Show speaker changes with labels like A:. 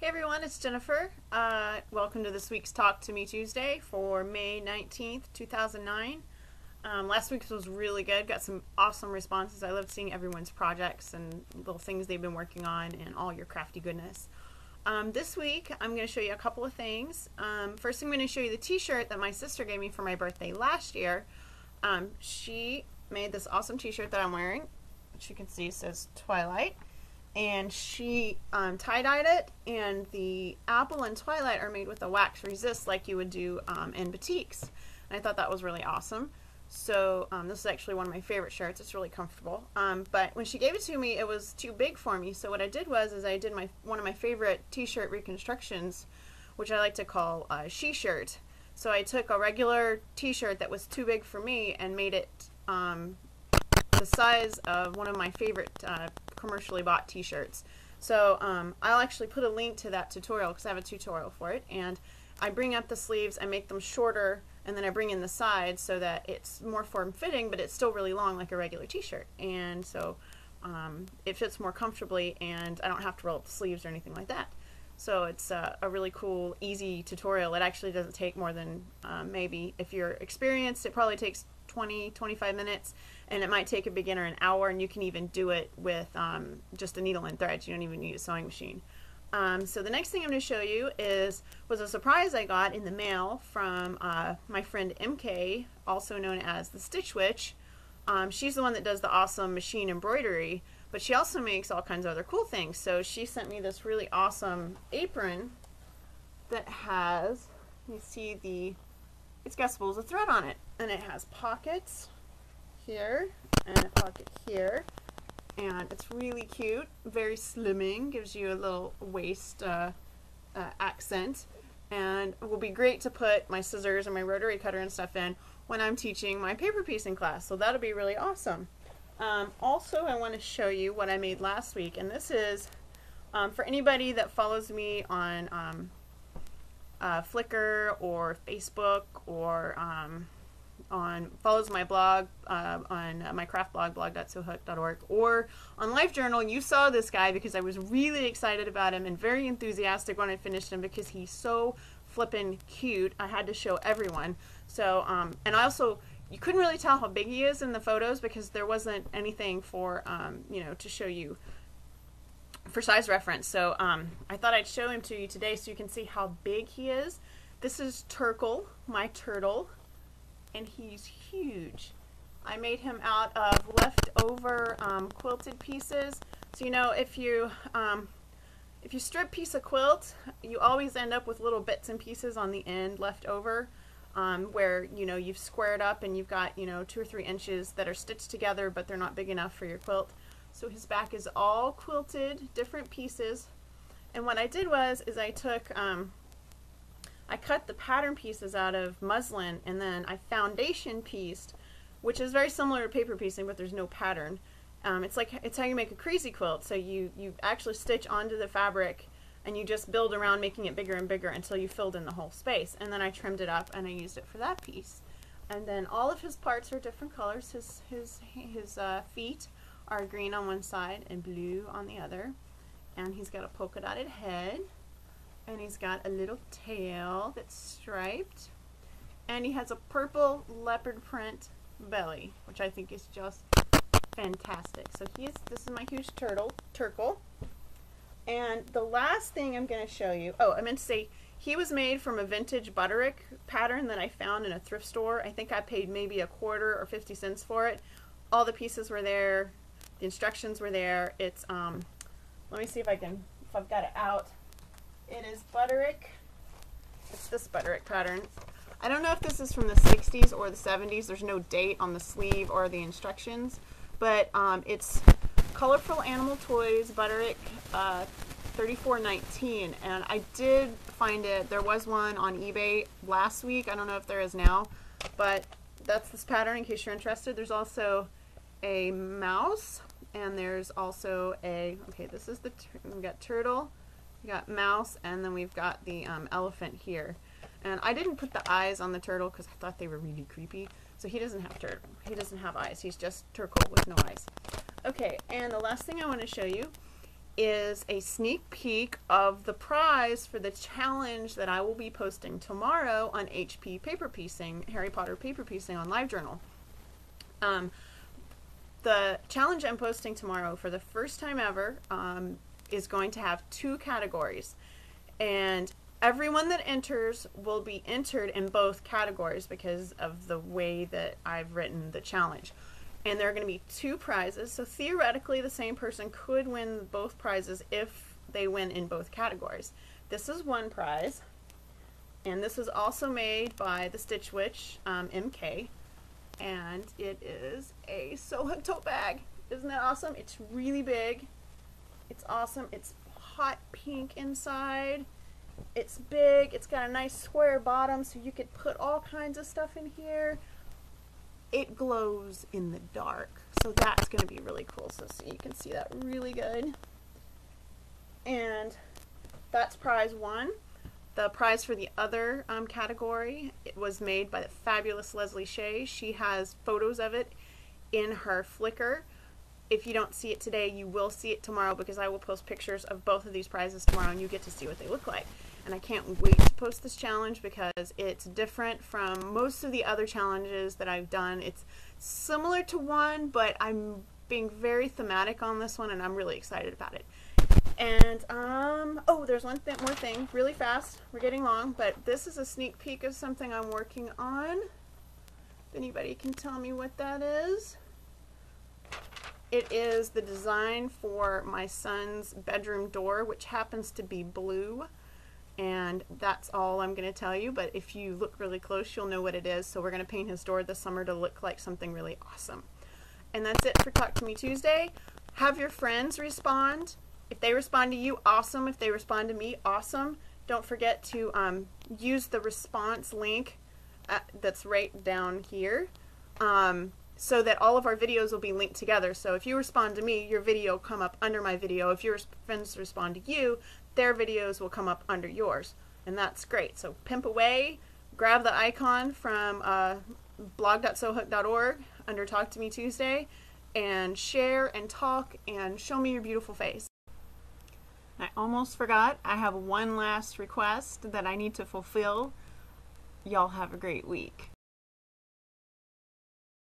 A: Hey everyone, it's Jennifer. Welcome to this week's Talk to Me Tuesday for May 19th, 2009. Last week's was really good. Got some awesome responses. I loved seeing everyone's projects and little things they've been working on and all your crafty goodness. This week, I'm going to show you a couple of things. First, I'm going to show you the t-shirt that my sister gave me for my birthday last year. She made this awesome t-shirt that I'm wearing, which you can see says Twilight. And she tie-dyed it, and the apple and Twilight are made with a wax resist like you would do in batiks. And I thought that was really awesome. So this is actually one of my favorite shirts. It's really comfortable. But when she gave it to me, it was too big for me. So what I did was I did one of my favorite t-shirt reconstructions, which I like to call she-shirt. So I took a regular t-shirt that was too big for me and made it the size of one of my favorite commercially bought t-shirts. So I'll actually put a link to that tutorial because I have a tutorial for it, and I bring up the sleeves, I make them shorter, and then I bring in the sides so that it's more form-fitting, but it's still really long like a regular t-shirt, and so it fits more comfortably and I don't have to roll up the sleeves or anything like that. So it's a really cool, easy tutorial. It actually doesn't take more than maybe, if you're experienced, it probably takes 20-25 minutes, and it might take a beginner an hour, and you can even do it with just a needle and thread. You don't even need a sewing machine. So the next thing I'm going to show you was a surprise I got in the mail from my friend MK, also known as the Stitch Witch. She's the one that does the awesome machine embroidery, but she also makes all kinds of other cool things. So she sent me this really awesome apron that has, you see it's got spools of thread on it, and it has pockets here and a pocket here, and it's really cute, very slimming, gives you a little waist accent, and it will be great to put my scissors and my rotary cutter and stuff in when I'm teaching my paper piecing class, so that'll be really awesome. Also, I want to show you what I made last week, and this is for anybody that follows me on Flickr or Facebook or follows my blog on my craft blog, blog.sewhooked.org, or on LiveJournal. You saw this guy because I was really excited about him and very enthusiastic when I finished him because he's so flippin' cute. I had to show everyone. So and also, you couldn't really tell how big he is in the photos because there wasn't anything for you know, to show you for size reference. So I thought I'd show him to you today so you can see how big he is. This is Turkle, my turtle, and he's huge. I made him out of leftover quilted pieces. So you know, if you strip piece a quilt, you always end up with little bits and pieces on the end left over, where you know you've squared up and you've got, you know, 2 or 3 inches that are stitched together, but they're not big enough for your quilt. So his back is all quilted, different pieces. And what I did was I took, I cut the pattern pieces out of muslin, and then I foundation pieced, which is very similar to paper piecing, but there's no pattern. It's how you make a crazy quilt. So you actually stitch onto the fabric, and you just build around making it bigger and bigger until you filled in the whole space. And then I trimmed it up and I used it for that piece. And then all of his parts are different colors. His feet are green on one side and blue on the other, and he's got a polka dotted head, and he's got a little tail that's striped, and he has a purple leopard print belly, which I think is just fantastic. So this is my huge Turkle. And the last thing I'm going to show you, oh, I meant to say, he was made from a vintage butterick pattern that I found in a thrift store. I think I paid maybe $1 or 50 cents for it. All the pieces were there. The instructions were there. It's let me see if I've got it out. It is butterick. It's this butterick pattern. I don't know if this is from the 60s or the 70s. There's no date on the sleeve or the instructions, but it's Colorful Animal Toys butterick 34.19, and I did find it. There was one on eBay last week. I don't know if there is now, but that's this pattern in case you're interested. There's also a mouse, and there's also okay, this is we've got turtle, we got mouse, and then we've got the elephant here. And I didn't put the eyes on the turtle because I thought they were really creepy. So he doesn't have eyes. He's just Turkle with no eyes. Okay, and the last thing I want to show you is a sneak peek of the prize for the challenge that I will be posting tomorrow on HP Paperpiecing, Harry Potter Paperpiecing on LiveJournal. The challenge I'm posting tomorrow for the first time ever is going to have 2 categories, and everyone that enters will be entered in both categories because of the way that I've written the challenge. And there are going to be 2 prizes, so theoretically the same person could win both prizes if they win in both categories. This is one prize, and this was also made by the Stitch Witch, MK, and it is a sewhooked tote bag. Isn't that awesome? It's really big. It's awesome. It's hot pink inside. It's big. It's got a nice square bottom so you could put all kinds of stuff in here. It glows in the dark, so that's going to be really cool. So you can see that really good. And that's prize 1. The prize for the other category, it was made by the fabulous lezlishae. She has photos of it in her Flickr. If you don't see it today, you will see it tomorrow because I will post pictures of both of these prizes tomorrow and you get to see what they look like. And I can't wait to post this challenge because it's different from most of the other challenges that I've done. It's similar to one, but I'm being very thematic on this one and I'm really excited about it. And, oh, there's one more thing, really fast, we're getting long, but this is a sneak peek of something I'm working on. If anybody can tell me what that is. It is the design for my son's bedroom door, which happens to be blue. And that's all I'm going to tell you, but if you look really close, you'll know what it is. So we're going to paint his door this summer to look like something really awesome. And that's it for Talk to Me Tuesday. Have your friends respond. If they respond to you, awesome. If they respond to me, awesome. Don't forget to use the response link that's right down here so that all of our videos will be linked together. So if you respond to me, your video will come up under my video. If your friends respond to you, their videos will come up under yours. And that's great. So pimp away. Grab the icon from blog.sewhooked.org under Talk to Me Tuesday and share and talk and show me your beautiful face. I almost forgot. I have one last request that I need to fulfill. Y'all have a great week.